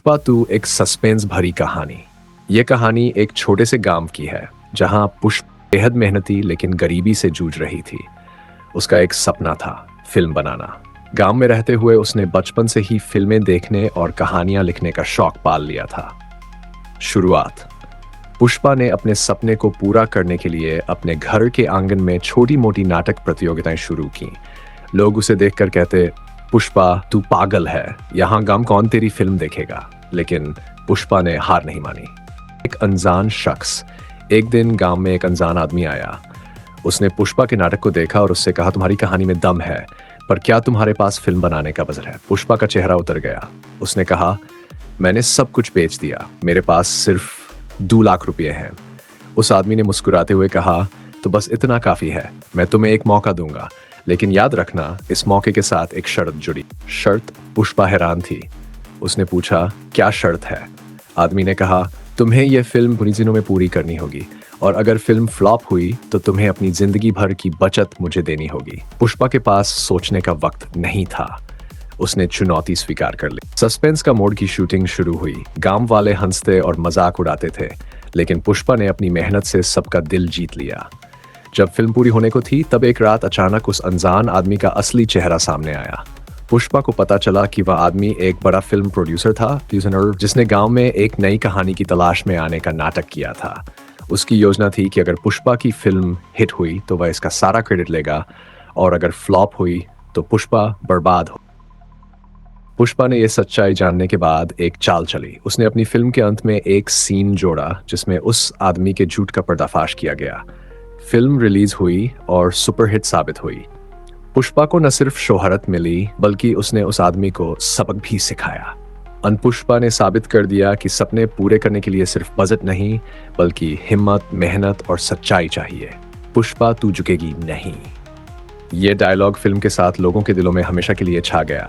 पुष्पा 2 एक सस्पेंस भरी कहानी। ये कहानी एक छोटे से गांव की है जहां पुष्प बेहद मेहनती लेकिन गरीबी से जूझ रही थी। उसका एक सपना था, फिल्म बनाना। गांव में रहते हुए उसने बचपन से ही फिल्में देखने और कहानियां लिखने का शौक पाल लिया था। शुरुआत। पुष्पा ने अपने सपने को पूरा करने के लिए अपने घर के आंगन में छोटी मोटी नाटक प्रतियोगिताएं शुरू की। लोग उसे देखकर कहते, पुष्पा तू पागल है, यहाँ गांव कौन तेरी फिल्म देखेगा। लेकिन पुष्पा ने हार नहीं मानी। एक अनजान शख्स। एक दिन गांव में एक अनजान आदमी आया। उसने पुष्पा के नाटक को देखा और उससे कहा, तुम्हारी कहानी में दम है, पर क्या तुम्हारे पास फिल्म बनाने का बजट है। पुष्पा का चेहरा उतर गया। उसने कहा, मैंने सब कुछ बेच दिया, मेरे पास सिर्फ 2 लाख रुपए हैं। उस आदमी ने मुस्कुराते हुए कहा, तो बस इतना काफी है, मैं तुम्हें एक मौका दूंगा, लेकिन याद रखना इस मौके के साथ एक शर्त जुड़ी। शर्त? पुष्पा हैरान थी। उसने पूछा, क्या शर्त है? आदमी ने कहा, तुम्हें यह फिल्म बुरी दिनों में पूरी करनी होगी, और अगर फिल्म फ्लॉप हुई तो तुम्हें अपनी जिंदगी भर की बचत मुझे देनी होगी। पुष्पा के पास सोचने का वक्त नहीं था। उसने चुनौती स्वीकार कर ली। सस्पेंस का मोड की शूटिंग शुरू हुई। गांव वाले हंसते और मजाक उड़ाते थे, लेकिन पुष्पा ने अपनी मेहनत से सबका दिल जीत लिया। जब फिल्म पूरी होने को थी तब एक रात अचानक उस अनजान आदमी का असली चेहरा सामने आया। पुष्पा को पता चला कि वह आदमी एक बड़ा फिल्म प्रोड्यूसर था, जिसने गांव में एक नई कहानी की तलाश में आने का नाटक किया था। उसकी योजना थी कि अगर पुष्पा की फिल्म हिट हुई तो वह इसका सारा क्रेडिट लेगा, और अगर फ्लॉप हुई तो पुष्पा बर्बाद हो। पुष्पा ने यह सच्चाई जानने के बाद एक चाल चली। उसने अपनी फिल्म के अंत में एक सीन जोड़ा जिसमें उस आदमी के झूठ का पर्दाफाश किया गया। फिल्म रिलीज हुई और सुपरहिट साबित हुई। पुष्पा को न सिर्फ शोहरत मिली, बल्कि उसने उस आदमी को सबक भी सिखाया। पुष्पा ने साबित कर दिया कि सपने पूरे करने के लिए सिर्फ बजट नहीं, बल्कि हिम्मत, मेहनत और सच्चाई चाहिए। पुष्पा तू झुकेगी नहीं। ये डायलॉग फिल्म के साथ लोगों के दिलों में हमेशा के लिए छा गया।